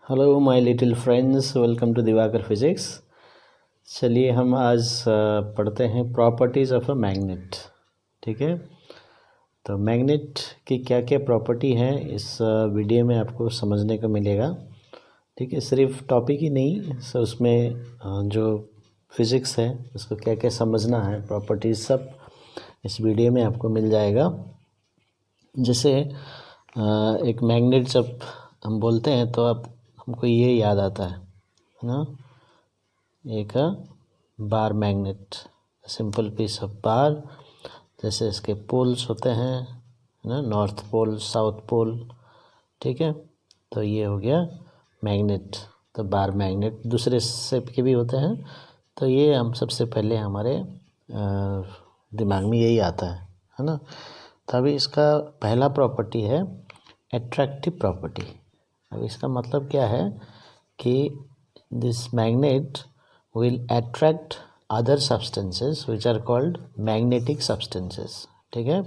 Hello my little friends, welcome to Diwakar physics. चलिए हम आज पढ़ते हैं प्रॉपर्टीज़ ऑफ अ मैग्नेट। ठीक है, तो मैग्नेट की क्या क्या प्रॉपर्टी हैं इस वीडियो में आपको समझने को मिलेगा। ठीक है, सिर्फ टॉपिक ही नहीं, सो उसमें जो फिज़िक्स है उसको क्या क्या समझना है, प्रॉपर्टीज़ सब इस वीडियो में आपको मिल जाएगा। जैसे एक मैग्नेट जब हम बोलते हैं तो अब हमको ये याद आता है ना, एक bar magnet, simple piece of bar. जैसे इसके पोल्स होते हैं ना, नॉर्थ पोल, साउथ पोल। ठीक है, तो ये हो गया मैग्नेट। तो बार मैग्नेट दूसरे शेप के भी होते हैं, तो ये हम सबसे पहले हमारे दिमाग में यही आता है ना। तो अभी इसका पहला प्रॉपर्टी है एट्रैक्टिव प्रॉपर्टी। अब इसका मतलब क्या है कि this magnet will attract other substances which are called magnetic substances. ठीक है,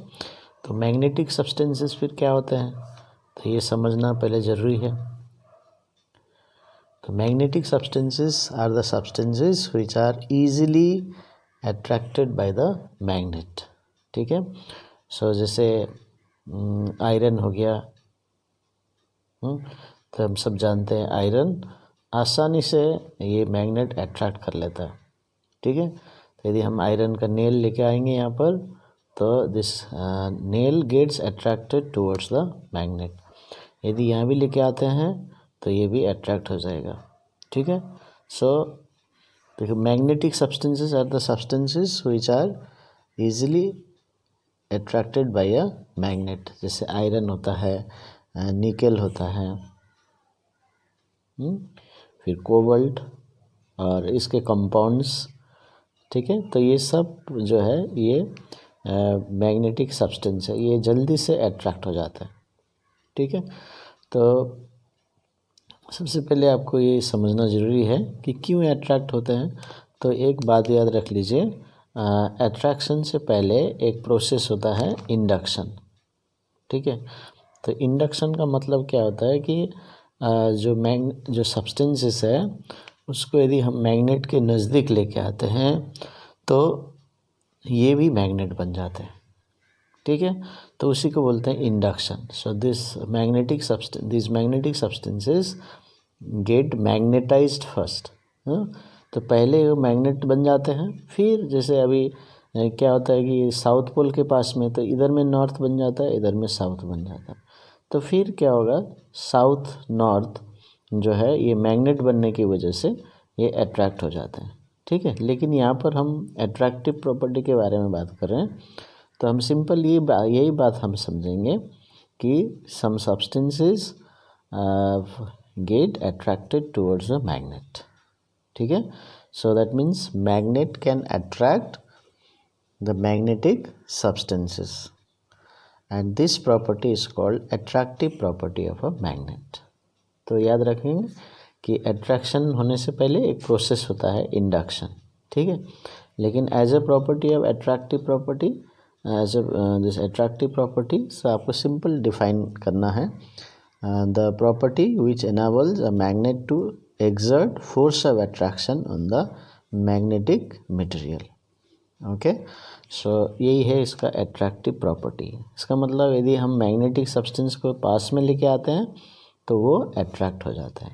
तो मैग्नेटिक सब्सटेंसेस फिर क्या होते हैं, तो ये समझना पहले ज़रूरी है। तो magnetic substances are the substances which are easily attracted by the magnet. ठीक है, सो जैसे आयरन हो गया, तो हम सब जानते हैं आयरन आसानी से ये मैग्नेट अट्रैक्ट कर लेता है। ठीक है, तो यदि हम आयरन का नेल लेके आएंगे यहाँ पर, तो this nail gets attracted towards the magnet. यदि यहाँ भी लेके आते हैं तो ये भी अट्रैक्ट हो जाएगा। ठीक है, सो देखो, magnetic substances are the substances which are easily attracted by a magnet. जैसे आयरन होता है, निकेल होता है, फिर कोबाल्ट और इसके कंपाउंड्स। ठीक है, तो ये सब जो है ये मैग्नेटिक सब्सटेंस है, ये जल्दी से अट्रैक्ट हो जाता है। ठीक है, तो सबसे पहले आपको ये समझना ज़रूरी है कि क्यों अट्रैक्ट होते हैं। तो एक बात याद रख लीजिए, अट्रैक्शन से पहले एक प्रोसेस होता है इंडक्शन। ठीक है, तो इंडक्शन का मतलब क्या होता है कि जो सब्सटेंसेस है उसको यदि हम मैग्नेट के नज़दीक लेके आते हैं तो ये भी मैग्नेट बन जाते हैं। ठीक है, तो उसी को बोलते हैं induction. So this magnetic substances get magnetised first. तो पहले वो मैग्नेट बन जाते हैं, फिर जैसे अभी क्या होता है कि साउथ पोल के पास में, तो इधर में नॉर्थ बन जाता है, इधर में साउथ बन जाता है। तो फिर क्या होगा, साउथ नॉर्थ जो है ये मैग्नेट बनने की वजह से ये अट्रैक्ट हो जाते हैं। ठीक है, लेकिन यहाँ पर हम अट्रैक्टिव प्रॉपर्टी के बारे में बात कर रहे हैं, तो हम सिंपल यही बात हम समझेंगे कि some substances get attracted towards a magnet. ठीक है, so that means magnet can attract the magnetic substances and this property is called attractive property of a magnet। तो याद रखेंगे कि अट्रैक्शन होने से पहले एक प्रोसेस होता है इंडक्शन। ठीक है, लेकिन as a property of attractive property, as a this attractive property से आपको सिंपल डिफाइन करना है, the property which enables a magnet to exert force of attraction on the magnetic material। Okay, so यही है इसका अट्रैक्टिव प्रॉपर्टी। इसका मतलब यदि हम मैग्नेटिक सब्सटेंस को पास में लेके आते हैं तो वो अट्रैक्ट हो जाता है।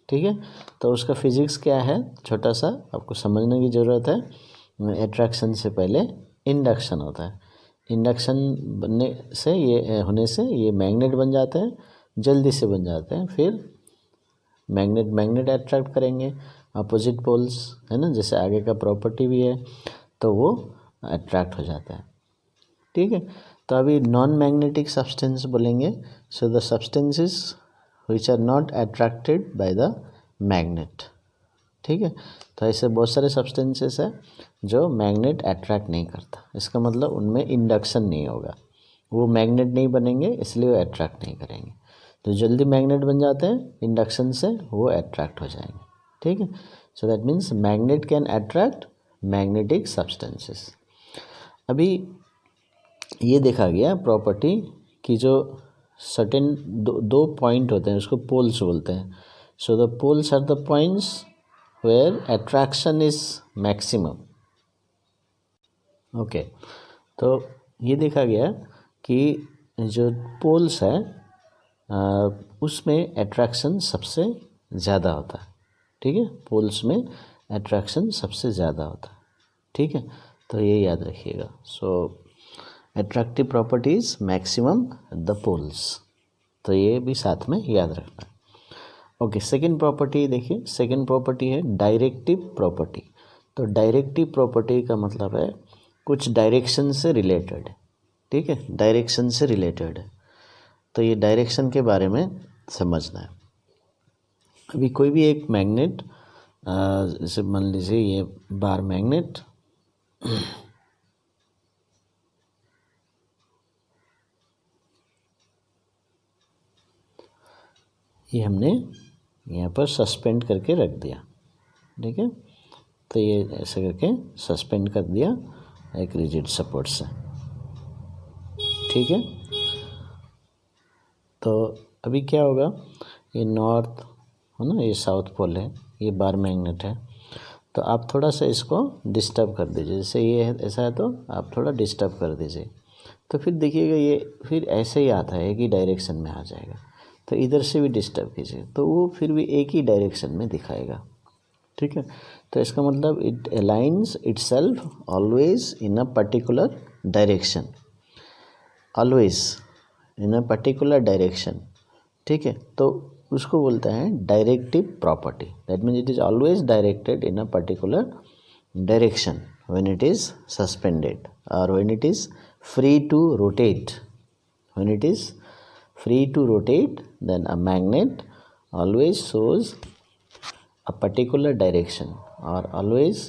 ठीक है, तो उसका फिजिक्स क्या है, छोटा सा आपको समझने की ज़रूरत है। अट्रैक्शन से पहले इंडक्शन होता है, इंडक्शन बनने से ये होने से ये मैग्नेट बन जाते हैं, जल्दी से बन जाते हैं। फिर मैग्नेट अट्रैक्ट करेंगे अपोजिट पोल्स, है ना, जैसे आगे का प्रॉपर्टी भी है, तो वो अट्रैक्ट हो जाता है। ठीक है, तो अभी नॉन मैग्नेटिक सब्सटेंस बोलेंगे, so the substances which are not attracted by the magnet. ठीक है, तो ऐसे बहुत सारे सब्सटेंसेस है जो मैग्नेट अट्रैक्ट नहीं करता, इसका मतलब उनमें इंडक्शन नहीं होगा, वो मैग्नेट नहीं बनेंगे, इसलिए वो अट्रैक्ट नहीं करेंगे। तो जल्दी मैग्नेट बन जाते हैं इंडक्शन से, वो अट्रैक्ट हो जाएंगे। ठीक है, so that means magnet can attract magnetic substances. अभी ये देखा गया प्रॉपर्टी कि जो सर्टेन दो पॉइंट होते हैं उसको पोल्स बोलते हैं। So the poles are the points where attraction is maximum. Okay, तो ये देखा गया कि जो पोल्स है उसमें अट्रैक्शन सबसे ज़्यादा होता है. ठीक है, पोल्स में अट्रैक्शन सबसे ज़्यादा होता है. ठीक है, तो ये याद रखिएगा. So attractive properties maximum the poles, तो ये भी साथ में याद रखना है. ओके, सेकंड प्रॉपर्टी देखिए. सेकंड प्रॉपर्टी है डायरेक्टिव प्रॉपर्टी. तो डायरेक्टिव प्रॉपर्टी का मतलब है कुछ डायरेक्शन से रिलेटेड है. ठीक है, डायरेक्शन से रिलेटेड है. तो ये डायरेक्शन के बारे में समझना है. अभी कोई भी एक मैग्नेट, जैसे मान लीजिए ये बार मैग्नेट, ये हमने यहाँ पर सस्पेंड करके रख दिया. ठीक है, तो ये ऐसे करके सस्पेंड कर दिया एक रिजिड सपोर्ट से. ठीक है, तो अभी क्या होगा, ये नॉर्थ है ना, ये साउथ पोल है, ये बार मैग्नेट है. तो आप थोड़ा सा इसको डिस्टर्ब कर दीजिए. जैसे ये है ऐसा है तो आप थोड़ा डिस्टर्ब कर दीजिए. तो फिर देखिएगा ये फिर ऐसे ही आता है, एक ही डायरेक्शन में आ जाएगा. तो इधर से भी डिस्टर्ब कीजिए तो वो फिर भी एक ही डायरेक्शन में दिखाएगा. ठीक है, तो इसका मतलब it aligns itself always in a particular direction, always in a particular direction. ठीक है, तो उसको बोलते हैं directive property. That means it is always directed in a particular direction when it is suspended और when it is free to rotate. व्हेन it इज़ free to rotate, then a magnet always shows a particular direction or always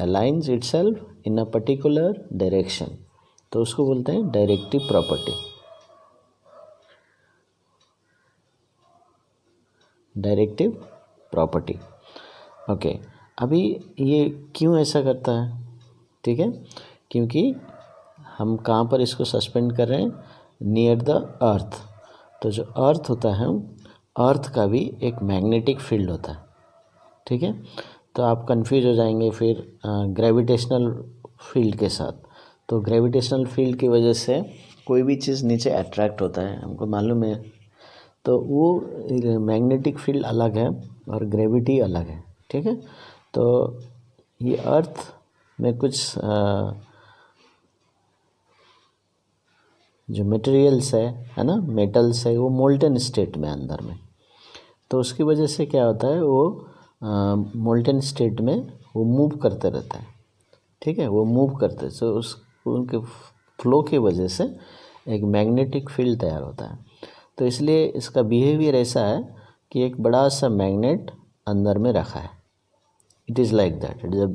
aligns itself in a particular direction. तो उसको बोलते हैं directive property. Directive property. Okay, अभी ये क्यों ऐसा करता है? ठीक है, क्योंकि हम कहाँ पर इसको सस्पेंड कर रहे हैं, नियर द अर्थ. तो जो अर्थ होता है, अर्थ का भी एक मैग्नेटिक फील्ड होता है. ठीक है, तो आप कंफ्यूज हो जाएंगे फिर ग्रेविटेशनल फील्ड के साथ. तो ग्रेविटेशनल फील्ड की वजह से कोई भी चीज़ नीचे अट्रैक्ट होता है, हमको मालूम है. तो वो मैग्नेटिक फील्ड अलग है और ग्रेविटी अलग है. ठीक है, तो ये अर्थ में कुछ जो मटेरियल्स है ना, मेटल्स है, वो मोल्टन स्टेट में अंदर में. तो उसकी वजह से क्या होता है, वो मोल्टन स्टेट में वो मूव करते रहता है. ठीक है, वो मूव करते, सो उस उनके फ्लो की वजह से एक मैग्नेटिक फील्ड तैयार होता है. तो इसलिए इसका बिहेवियर ऐसा है कि एक बड़ा सा मैग्नेट अंदर में रखा है. It is like that, it is a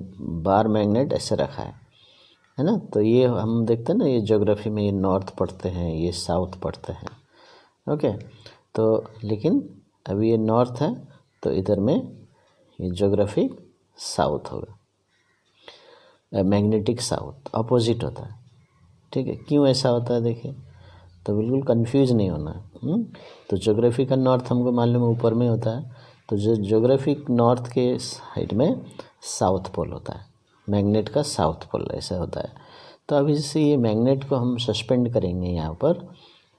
bar magnet ऐसे रखा है ना. तो ये हम देखते हैं ना, ये ज्योग्राफी में ये नॉर्थ पढ़ते हैं, ये साउथ पढ़ते हैं. ओके, तो लेकिन अभी ये नॉर्थ है तो इधर में ये ज्योग्राफिक साउथ होगा, मैग्नेटिक साउथ अपोजिट होता है. ठीक है, क्यों ऐसा होता है देखिए, तो बिल्कुल कंफ्यूज नहीं होना है. तो ज्योग्राफी का नॉर्थ हमको मालूम है ऊपर में होता है. तो जो ज्योग्राफिक नॉर्थ के साइड में साउथ पोल होता है, मैग्नेट का साउथ पोल ऐसा होता है. तो अभी जैसे ये मैग्नेट को हम सस्पेंड करेंगे यहाँ पर.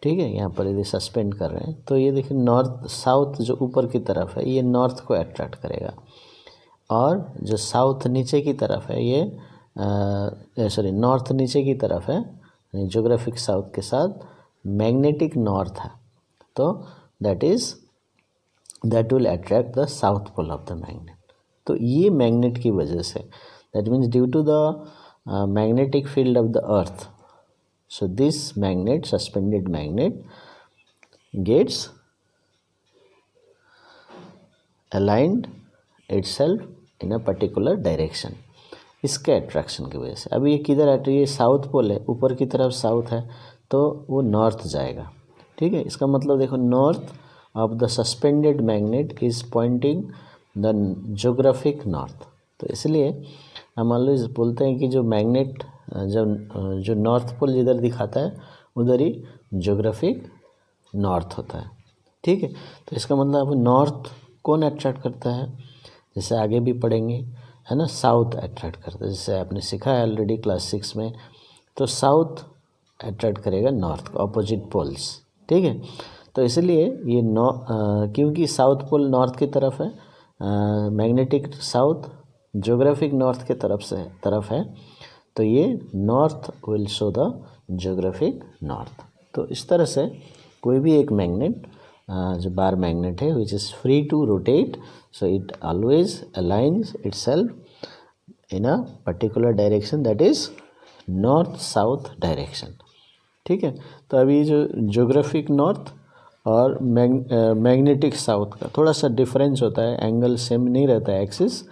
ठीक है, यहाँ पर यदि सस्पेंड कर रहे हैं तो ये देखिए नॉर्थ साउथ जो ऊपर की तरफ है ये नॉर्थ को अट्रैक्ट करेगा, और जो साउथ नीचे की तरफ है ये नॉर्थ नीचे की तरफ है, ज्योग्राफिक साउथ के साथ मैग्नेटिक नॉर्थ है. तो that will attract the south pole of the magnet. तो ये मैग्नेट की वजह से, that means due to the magnetic field of the earth, so this magnet, suspended magnet, gets aligned itself in a particular direction. इसके attraction की वजह से. अभी ये किधर है, तो ये साउथ पोल है, ऊपर की तरफ साउथ है तो वो नॉर्थ जाएगा. ठीक है, इसका मतलब देखो north of the suspended magnet is pointing the geographic north. तो इसलिए हम ऑलवेज बोलते हैं कि जो मैग्नेट जो नॉर्थ पोल जिधर दिखाता है उधर ही ज्योग्राफिक नॉर्थ होता है. ठीक है, तो इसका मतलब नॉर्थ कौन अट्रैक्ट करता है, जैसे आगे भी पढ़ेंगे, है ना, साउथ अट्रैक्ट करता है, जैसे आपने सीखा है ऑलरेडी क्लास 6 में। तो साउथ अट्रैक्ट करेगा नॉर्थ को, अपोजिट पोल्स, ठीक है। तो इसलिए ये क्योंकि साउथ पोल नॉर्थ की तरफ है, मैग्नेटिक साउथ ज्योग्राफिक नॉर्थ के तरफ है, तो ये north will show the geographic north. तो इस तरह से कोई भी एक मैग्नेट जो बार मैग्नेट है which is free to rotate, so it always aligns itself in a particular direction, that is north south direction, ठीक है। तो अभी जो ज्योग्राफिक नॉर्थ और मैग्नेटिक साउथ का थोड़ा सा डिफरेंस होता है, एंगल सेम नहीं रहता है, एक्सिस,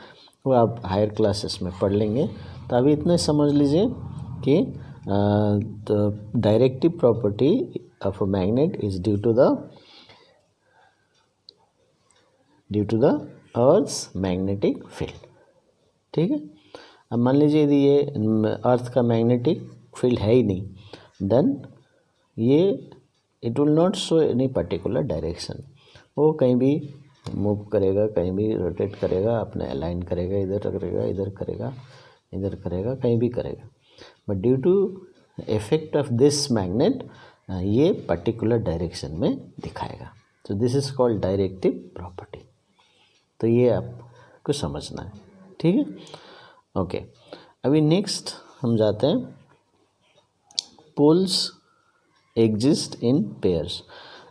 वो आप हायर क्लासेस में पढ़ लेंगे। तो अभी इतने समझ लीजिए कि the directive property of a magnet is due to the earth's magnetic field, ठीक है। अब मान लीजिए यदि ये अर्थ का मैग्नेटिक फील्ड है ही नहीं, देन ये it will not show any particular direction, वो कहीं भी मूव करेगा, कहीं भी रोटेट करेगा, अपने अलाइन करेगा, इधर करेगा, इधर करेगा, इधर करेगा, कहीं भी करेगा, but due to effect of this magnet ये पर्टिकुलर डायरेक्शन में दिखाएगा। तो this is called directive property. तो ये आपको समझना है, ठीक है, ओके। अभी नेक्स्ट हम जाते हैं, पोल्स एग्जिस्ट इन पेयर्स।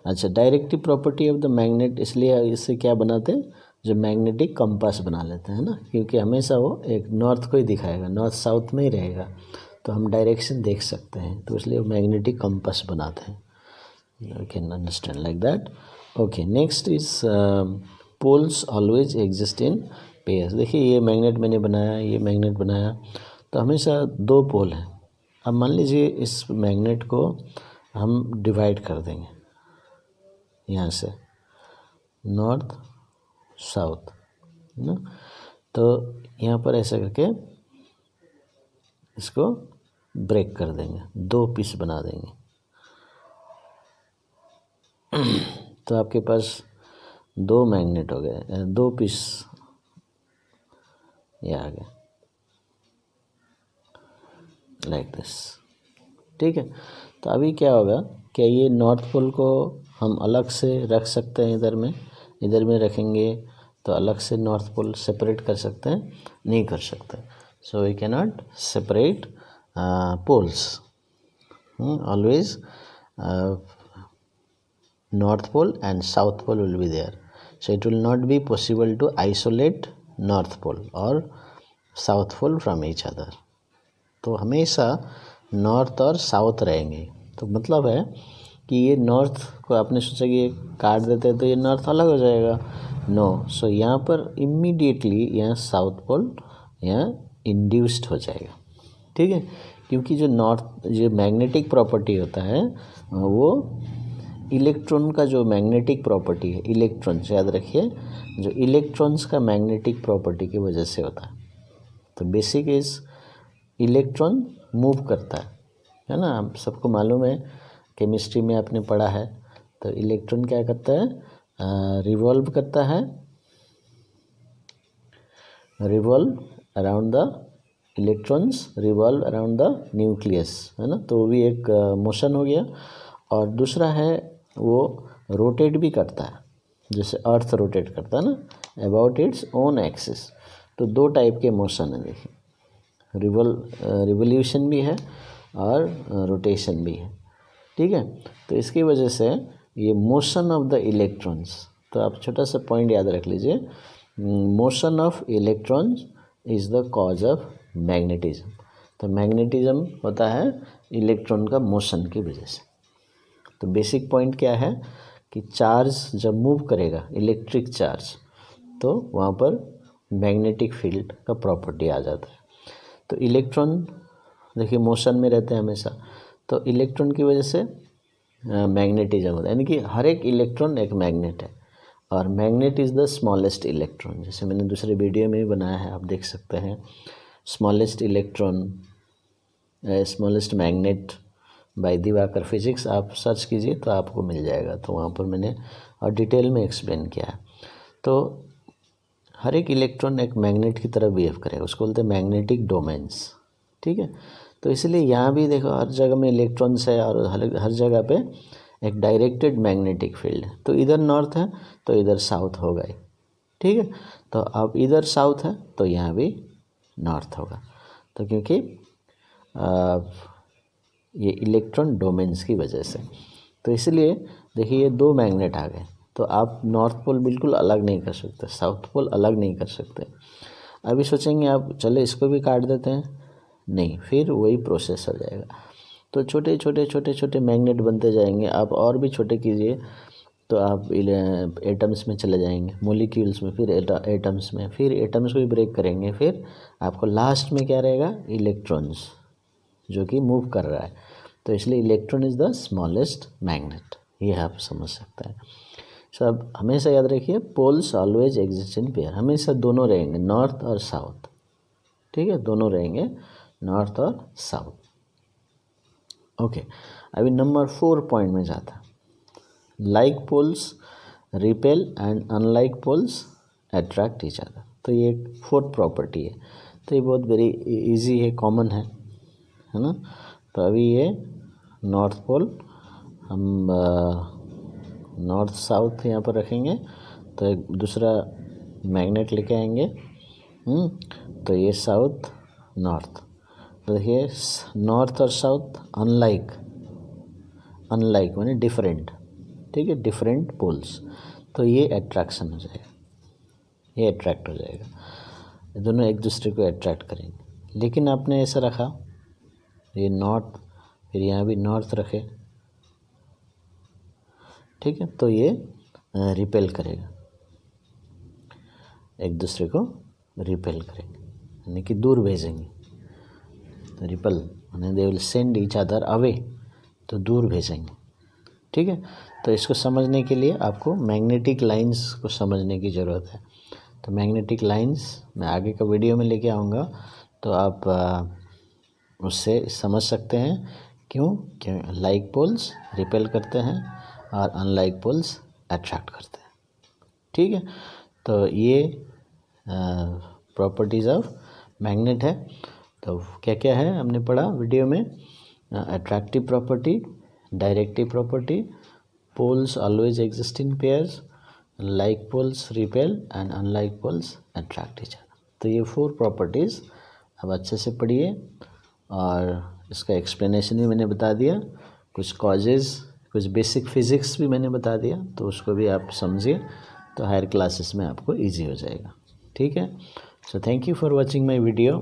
अच्छा, directive property of the magnet, इसलिए इससे क्या बनाते हैं, जो मैग्नेटिक कंपास बना लेते हैं ना, क्योंकि हमेशा वो एक नॉर्थ को ही दिखाएगा, नॉर्थ साउथ में ही रहेगा, तो हम डायरेक्शन देख सकते हैं, तो इसलिए वो मैग्नेटिक कंपास बनाते हैं। You can understand like that, okay. Next is poles always exist in pairs. देखिए ये मैग्नेट मैंने बनाया, ये मैग्नेट बनाया, तो हमेशा दो पोल हैं। अब मान लीजिए इस मैग्नेट को हम डिवाइड कर देंगे यहाँ से नॉर्थ साउथ, ना, तो यहाँ पर ऐसा करके इसको ब्रेक कर देंगे, दो पीस बना देंगे। तो आपके पास दो मैग्नेट हो गए, दो पीस ये आ गए लाइक दिस, ठीक है। तो अभी क्या होगा, क्या ये नॉर्थ पोल को हम अलग से रख सकते हैं, इधर में रखेंगे तो अलग से नॉर्थ पोल सेपरेट कर सकते हैं, नहीं कर सकते। So we can not separate poles, always north pole and south pole will be there, so it will not be possible to isolate north pole और south pole from each other. तो हमेशा north और south रहेंगे। तो मतलब है कि ये नॉर्थ को आपने सोचा कि ये काट देते हैं तो ये नॉर्थ अलग हो जाएगा, नो। सो यहाँ पर इमीडिएटली यहाँ साउथ पोल यहाँ इंड्यूस्ड हो जाएगा, ठीक है, क्योंकि जो मैग्नेटिक प्रॉपर्टी होता है वो इलेक्ट्रॉन का जो मैग्नेटिक प्रॉपर्टी है, इलेक्ट्रॉन्स याद रखिए, जो इलेक्ट्रॉन्स का मैग्नेटिक प्रॉपर्टी की वजह से होता है। तो बेसिक इज इलेक्ट्रॉन मूव करता है ना, आप सबको मालूम है, केमिस्ट्री में आपने पढ़ा है। तो इलेक्ट्रॉन क्या करता है, रिवॉल्व करता है, revolve around the electrons revolve around the nucleus, है ना, तो वो भी एक मोशन हो गया। और दूसरा है वो रोटेट भी करता है, जैसे अर्थ रोटेट करता है ना अबाउट इट्स ओन एक्सिस। तो दो टाइप के मोशन है, देखिए, रिवोल्यूशन भी है और रोटेशन भी है, ठीक है। तो इसकी वजह से ये मोशन ऑफ द इलेक्ट्रॉन्स, तो आप छोटा सा पॉइंट याद रख लीजिए, motion of electrons is the cause of magnetism. तो मैग्नेटिज्म होता है इलेक्ट्रॉन का मोशन की वजह से। तो बेसिक पॉइंट क्या है कि चार्ज जब मूव करेगा, इलेक्ट्रिक चार्ज, तो वहाँ पर मैग्नेटिक फील्ड का प्रॉपर्टी आ जाता है। तो इलेक्ट्रॉन देखिए मोशन में रहते हैं हमेशा, तो इलेक्ट्रॉन की वजह से मैग्नेटिज्म होता है, यानी कि हर एक इलेक्ट्रॉन एक मैग्नेट है, और magnet is the smallest electron. जैसे मैंने दूसरे वीडियो में भी बनाया है, आप देख सकते हैं, smallest electron smallest magnet by Diwakar physics, आप सर्च कीजिए तो आपको मिल जाएगा। तो वहाँ पर मैंने और डिटेल में एक्सप्लेन किया है। तो हर एक इलेक्ट्रॉन एक मैग्नेट की तरह बिहेव करेगा, उसको बोलते हैं मैग्नेटिक डोमेन्स, ठीक है। तो इसलिए यहाँ भी देखो हर जगह में इलेक्ट्रॉन्स है और हर जगह पे एक डायरेक्टेड मैग्नेटिक फील्ड है। तो इधर नॉर्थ है तो इधर साउथ होगा ही, ठीक है। तो अब इधर साउथ है तो यहाँ भी नॉर्थ होगा, तो क्योंकि ये इलेक्ट्रॉन डोमेन्स की वजह से। तो इसलिए देखिए ये दो मैग्नेट आ गए, तो आप नॉर्थ पोल बिल्कुल अलग नहीं कर सकते, साउथ पोल अलग नहीं कर सकते। अभी सोचेंगे आप चले इसको भी काट देते हैं, नहीं, फिर वही प्रोसेस हो जाएगा। तो छोटे छोटे छोटे छोटे मैग्नेट बनते जाएंगे। आप और भी छोटे कीजिए तो आप एटम्स में चले जाएंगे, मोलिक्यूल्स में, फिर एटम्स में, फिर एटम्स को भी ब्रेक करेंगे, फिर आपको लास्ट में क्या रहेगा, इलेक्ट्रॉन्स, जो कि मूव कर रहा है। तो इसलिए electron is the smallest magnet, ये आप समझ सकते हैं। सो अब हमेशा याद रखिए poles always exist in pair, हमेशा दोनों रहेंगे, नॉर्थ और साउथ, ठीक है, दोनों रहेंगे, नॉर्थ और साउथ। ओके, अभी नंबर 4 पॉइंट में जाता है, like poles repel and unlike poles attract each other. तो ये एक 4th प्रॉपर्टी है। तो ये बहुत वेरी इजी है, कॉमन है ना। तो अभी ये नॉर्थ पोल हम नॉर्थ साउथ यहाँ पर रखेंगे, तो एक दूसरा मैग्नेट लेके आएंगे, तो ये साउथ नॉर्थ। तो देखिए नॉर्थ और साउथ अनलाइक, अनलाइक माने डिफरेंट, ठीक है, डिफरेंट पोल्स। तो ये अट्रैक्शन हो जाएगा, ये अट्रैक्ट हो जाएगा, ये दोनों एक दूसरे को अट्रैक्ट करेंगे। लेकिन आपने ऐसा रखा, ये नॉर्थ, फिर यहाँ भी नॉर्थ रखे, ठीक है, तो ये रिपेल करेगा, एक दूसरे को रिपेल करेंगे, यानी कि दूर भेजेंगे। तो रिपेल माने they will send each other away, तो दूर भेजेंगे, ठीक है। तो इसको समझने के लिए आपको मैग्नेटिक लाइंस को समझने की ज़रूरत है। तो मैग्नेटिक लाइंस मैं आगे का वीडियो में लेके आऊँगा, तो आप उससे समझ सकते हैं क्यों लाइक पोल्स रिपेल करते हैं और अनलाइक पोल्स अट्रैक्ट करते हैं, ठीक है। तो ये प्रॉपर्टीज़ ऑफ मैग्नेट है। तो क्या क्या है हमने पढ़ा वीडियो में, attractive property, directive property, poles always exist in pairs, like poles repel and unlike poles attract each other. तो ये 4 प्रॉपर्टीज़ अब अच्छे से पढ़िए, और इसका एक्सप्लेनेशन भी मैंने बता दिया, कुछ कॉजेज़, कुछ बेसिक फिज़िक्स भी मैंने बता दिया, तो उसको भी आप समझिए, तो हायर क्लासेस में आपको ईजी हो जाएगा, ठीक है। So thank you for watching my video.